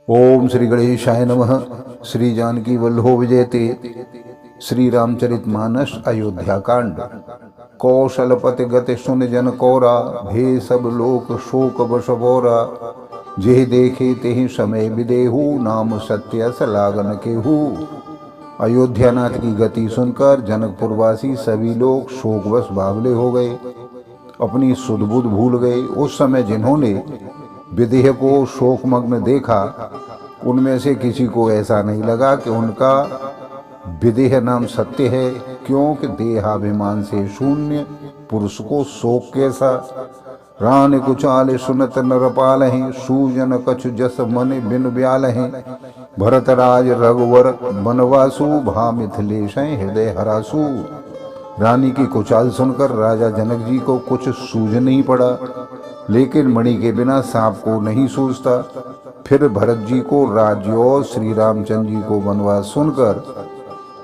ओम श्री गणेशाय नमः। श्री जानकी वल्लभो विजयते। श्री रामचरितमानस अयोध्या कांड। कौशलपति गति सुन जन कौरा, भे सब लोक शोक बस बोरा। जेह देखे तेहि समय विदेहु, नाम सत्य अस लागन केहू। अयोध्यानाथ की गति सुनकर जनकपुरवासी सभी लोग शोकवश बावले हो गए, अपनी सुध बुध भूल गए। उस समय जिन्होंने विदेह को शोकमग्न देखा, उनमें से किसी को ऐसा नहीं लगा कि उनका विदेह नाम सत्य है, क्योंकि देहाभिमान से शून्य पुरुष को शोक कैसा। रान कुचाल सुनत नरपाल हैं, सूजन कछु जस मन बिन ब्याल हैं। भरतराज रघुवर बनवासु, भा मिथिलेश हृदय हरासु। रानी की कुचाल सुनकर राजा जनक जी को कुछ सूझ नहीं पड़ा, लेकिन मणि के बिना सांप को नहीं सूझता। फिर भरत जी को राज्य और श्री रामचंद्र जी को वनवास सुनकर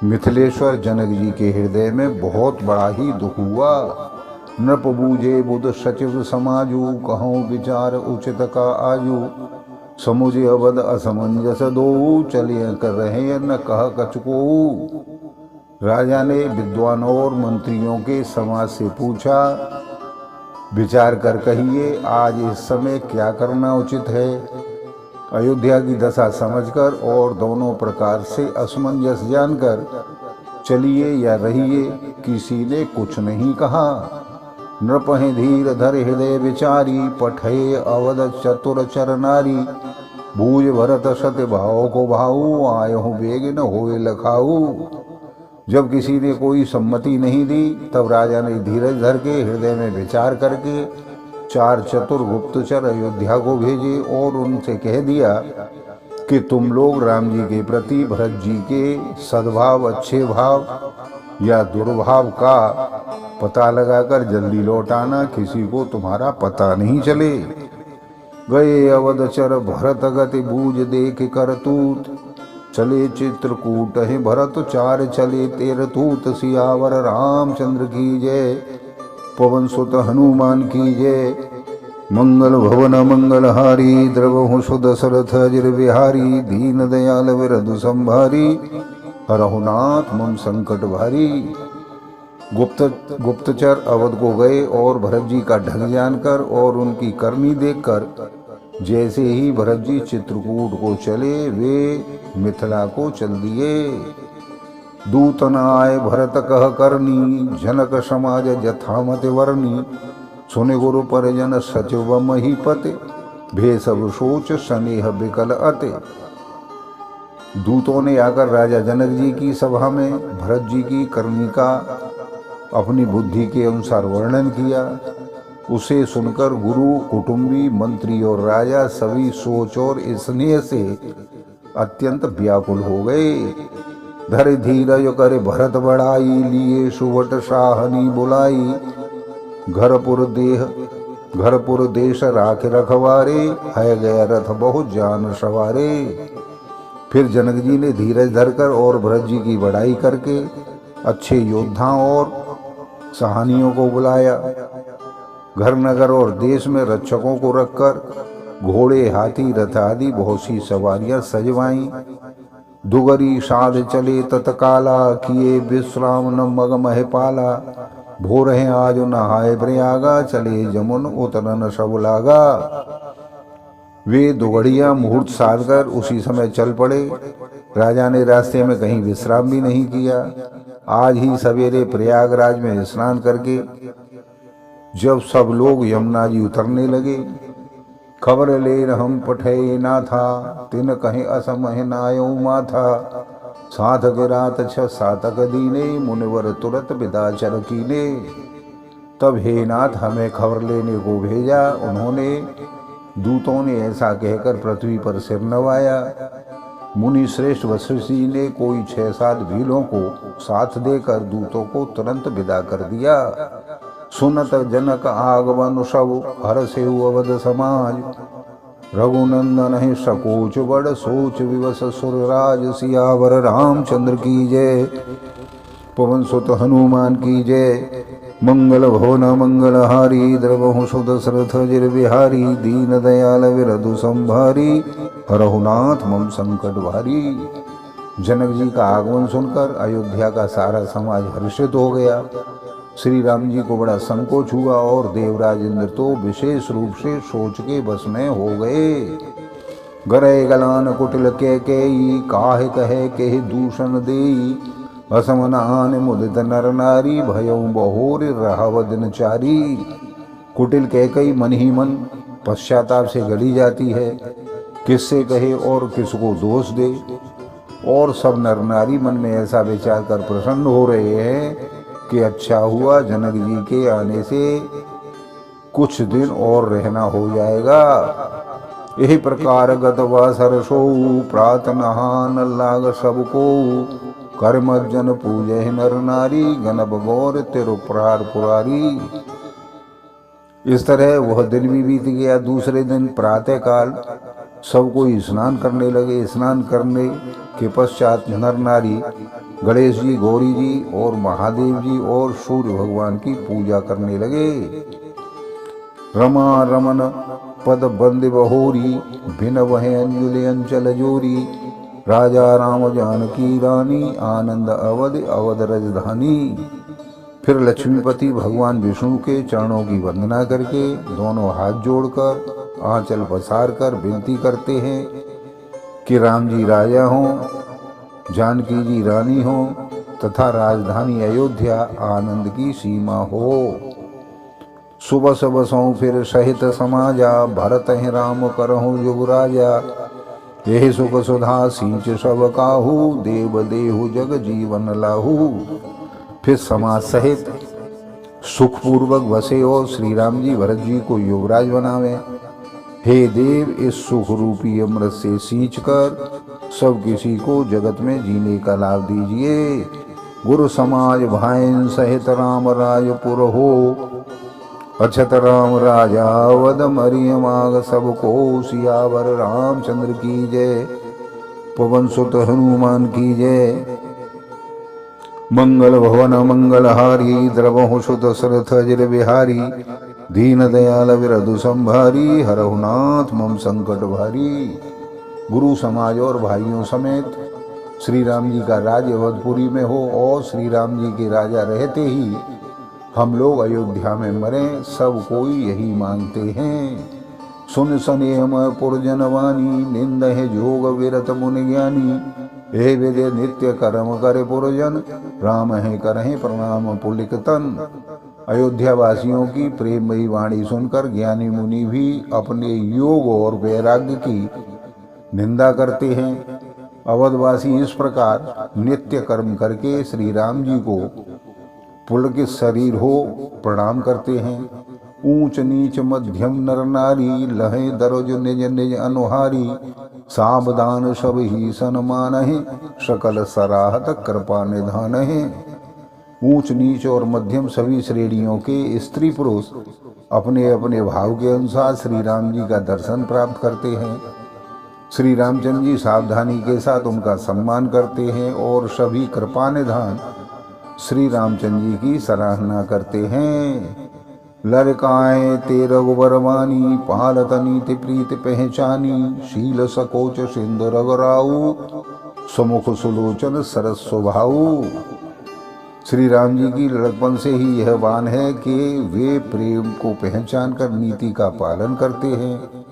मिथिलेश्वर जनक जी के हृदय में बहुत बड़ा ही दुख हुआ। नृप बूझे बुध सचिव समाजू, कहूँ विचार उचित का आजू। समुझे अवध असमंजस दो, चलिए कर रहे न कह कछको। राजा ने विद्वान और मंत्रियों के समाज से पूछा, विचार कर कहिए आज इस समय क्या करना उचित है। अयोध्या की दशा समझकर और दोनों प्रकार से असमंजस जानकर चलिए या रहिए, किसी ने कुछ नहीं कहा। नृपहि धीर धर हृदय विचारी, पठे अवध चतुर चर नारी। बूझ भरत सत्य भाव को भाऊ, आयहु बेग न होए लखाऊ। जब किसी ने कोई सम्मति नहीं दी, तब राजा ने धीरज धर के हृदय में विचार करके 4 चतुर गुप्तचर अयोध्या को भेजे और उनसे कह दिया कि तुम लोग राम जी के प्रति भरत जी के सद्भाव, अच्छे भाव या दुर्भाव का पता लगाकर जल्दी लौट आना, किसी को तुम्हारा पता नहीं चले। गए अवधचर भरत गति, बूझ देख करतूत। चले चित्रकूट है भरत, 4 चले तेरतूत। सियावर रामचंद्र की जय, पवन सुत हनुमान की जय। मंगल भवन मंगलहारी, द्रवहु सुदशरथ अजिर बिहारी। दीन दयाल विरधु संभारी, हरहु नाथ मम संकट भारी। गुप्तचर अवध को गए और भरत जी का ढंग जानकर और उनकी करनी देखकर जैसे ही भरत जी चित्रकूट को चले, वे मिथिला को चल दिए। दूत न आए भरत कह करनी, जनक समाज जथामति वर्णी। सुने गुरु परिजन सचिव महीपते, भे सब सोच स्नेह बिकल अते। दूतों ने आकर राजा जनक जी की सभा में भरत जी की करनी का अपनी बुद्धि के अनुसार वर्णन किया। उसे सुनकर गुरु, कुटुंबी, मंत्री और राजा सभी सोच और स्नेह से अत्यंत व्याकुल हो गए। धर धीरज करे भरत बढ़ाई, लिए सुवट साहनी बुलाई। घरपुर देश राख रखवारे, है गया रथ बहुत जान सवारे। फिर जनक जी ने धीरज धरकर और भरत जी की बढ़ाई करके अच्छे योद्धाओं और सहानियों को बुलाया। घर नगर और देश में रक्षकों को रखकर घोड़े, हाथी, रथ आदि बहुत सी सवारियां सजवाईं। दुगरी साध चले तत्काला, किए विश्राम न मग मह पाला। भोर है आज नहाए प्रयागा, चले जमुन उतरन सब लागा। वे दुगड़िया मुहूर्त साधकर उसी समय चल पड़े। राजा ने रास्ते में कहीं विश्राम भी नहीं किया। आज ही सवेरे प्रयागराज में स्नान करके जब सब लोग यमुना जी उतरने लगे, खबर ले हम पठे ना था, तिन कहीं असमह नायो माथा। साधक रात 6 सातक दीने, मुनिवर तुरत विदाचर कीने। तब हे नाथ हमें खबर लेने को भेजा। उन्होंने दूतों ने ऐसा कहकर पृथ्वी पर सिर नवाया। मुनि श्रेष्ठ वशिष्ठ जी ने कोई 6-7 भीलों को साथ देकर दूतों को तुरंत विदा कर दिया। सुनत जनक आगमन सब, हर्षे अवध समाज। रघुनंदन है सकोच बड़, सोच विवश सुरराज। सियावर रामचंद्र की जय, पवन सुत हनुमान की जय। मंगल भवन मंगलहारी द्रवहु सुदशरथ जिर बिहारी दीन दयाल विरधु संभारी हरहु नाथ मम संकट भारी। जनक जी का आगमन सुनकर अयोध्या का सारा समाज हर्षित हो गया। श्री राम जी को बड़ा संकोच हुआ और देवराज इंद्र तो विशेष रूप से सोच के बस में हो गए। गरे गलान कुटिल के काहे कहे के दूषण देई असमनान मुदित नर नारी भयउ बहोर रहव दिनचारी। कुटिल कई मन ही मन पश्चाताप से गली जाती है, किससे कहे और किसको दोष दे। और सब नर नारी मन में ऐसा विचार कर प्रसन्न हो रहे हैं कि अच्छा हुआ जनक जी के आने से कुछ दिन और रहना हो जाएगा। यही प्रकार गतवा सरसो प्रात नहान लाग सबको कर्म जन पूजे नर नारी गणप गौर तिरुप्रार पुरारी। इस तरह वह दिन भी बीत गया। दूसरे दिन प्रातः काल सब कोई स्नान करने लगे। स्नान करने के पश्चात नर नारी गणेश जी, गौरी जी और महादेव जी और सूर्य भगवान की पूजा करने लगे। रमा रमन पद बंद बहोरी भिन वह अंजुल अंचल जोरी। राजा राम जानकी रानी आनंद अवध अवध राजधानी। फिर लक्ष्मीपति भगवान विष्णु के चरणों की वंदना करके दोनों हाथ जोड़कर आंचल पसार कर विनती करते हैं कि राम जी राजा हों, जानकी जी रानी हो तथा राजधानी अयोध्या आनंद की सीमा हो। सुबह बसों फिर सहित समाजा भरत हैं राम करहु युवराजा। यही सुख सुधा सींच सब काहू देव देहु जग जीवन लाहू। फिर समाज सहित सुखपूर्वक बसे और श्री राम जी भरत जी को युवराज बनावे। हे देव, इस सुख रूपी अमृत से सींच कर सब किसी को जगत में जीने का लाभ दीजिए। गुरु समाज भाइन सहित राम राजपुर हो। अक्षत राम राजा वद मरियमाग सबको सियावर रामचंद्र की जय। पवन सुत हनुमान की जय। मंगल भवन मंगलहारी द्रवहु सुत सरथ जिर बिहारी। दीन दयाल विरधु संभारी हरहु नाथ मम संकट भारी। गुरु समाज और भाइयों समेत श्री राम जी का राज्य अवधपुरी में हो और श्री राम जी के राजा रहते ही हम लोग अयोध्या में मरें, सब कोई यही मांगते हैं। सुन सनेम पुरजनवानी निंद है जोग विरत मुनि ज्ञानी। हे विजय नित्य कर्म करे पुरजन राम है करहे प्रणाम पुलिक तन। अयोध्या वासियों की प्रेममयी वाणी सुनकर ज्ञानी मुनि भी अपने योग और वैराग्य की निंदा करते हैं। अवधवासी इस प्रकार नित्य कर्म करके श्री राम जी को पुलकित शरीर हो प्रणाम करते हैं। ऊंच नीच मध्यम नर नारी लहे दरोज निज निज अनुहारी। सावधान सब ही सन्मान है सकल सराहत कृपा निधान है। ऊंच नीच और मध्यम सभी श्रेणियों के स्त्री पुरुष अपने अपने भाव के अनुसार श्री राम जी का दर्शन प्राप्त करते हैं। श्री रामचंद्र जी सावधानी के साथ उनका सम्मान करते हैं और सभी कृपा निधान श्री रामचंद्र जी की सराहना करते हैं। लड़काएं ते रघुबरवानी पालत नीति प्रीति पहचानी। शील सकोच सिंधु रघुराऊ सुमुख सुलोचन सरस स्वभाऊ। श्री राम जी की लड़कपन से ही यह वान है कि वे प्रेम को पहचान कर नीति का पालन करते हैं।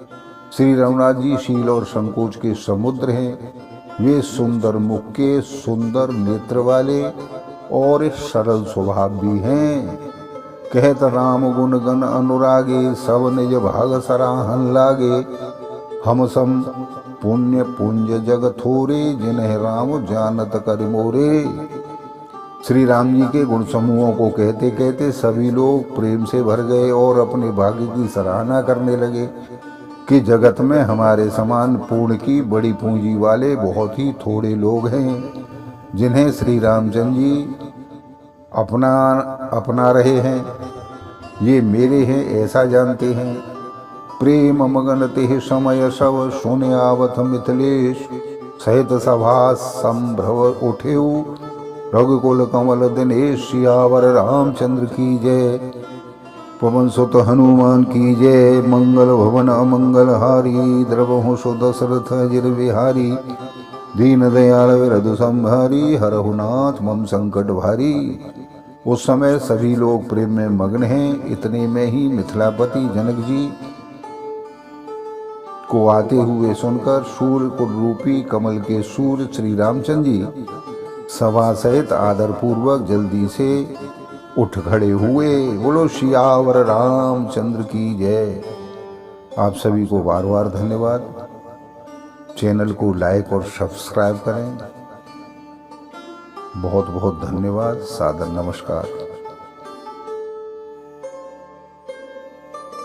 श्री रघुनाथ जी शील और संकोच के समुद्र हैं। वे सुंदर मुख के सुंदर नेत्र वाले और सरल स्वभाव भी हैं। कहत राम गुण गण अनुरागे सब निज भाग सराहन लागे। हम सम पुण्य पुंज जग थोरे जिन्हें राम जानत कर मोरे। श्री राम जी के गुण समूहों को कहते कहते सभी लोग प्रेम से भर गए और अपने भाग्य की सराहना करने लगे कि जगत में हमारे समान पूर्ण की बड़ी पूंजी वाले बहुत ही थोड़े लोग हैं जिन्हें श्री रामचंद्र जी अपना रहे हैं। ये मेरे हैं ऐसा जानते हैं। प्रेम मगन ते समय सब सुने आवत मिथिलेश। सहित सभा संभ्रव उठेऊ रघुकुल कमल दिनेश सियावर रामचंद्र की जय। पवन सुत हनुमान की जय। मंगल भवन अमंगल हारी, द्रवहु सु दशरथ अजिर बिहारी। दीन दयाल विरधु संभारी, हरहु नाथ मम संकट भारी। उस समय सभी लोग प्रेम में मग्न हैं। इतने में ही मिथिलापति जनक जी को आते हुए सुनकर सूर्य कुल रूपी कमल के सूर्य श्री रामचंद्र जी सभा सहित आदर पूर्वक जल्दी से उठ खड़े हुए। बोलो सियावर रामचंद्र की जय। आप सभी को बार बार धन्यवाद। चैनल को लाइक और सब्सक्राइब करें। बहुत बहुत धन्यवाद। सादर नमस्कार।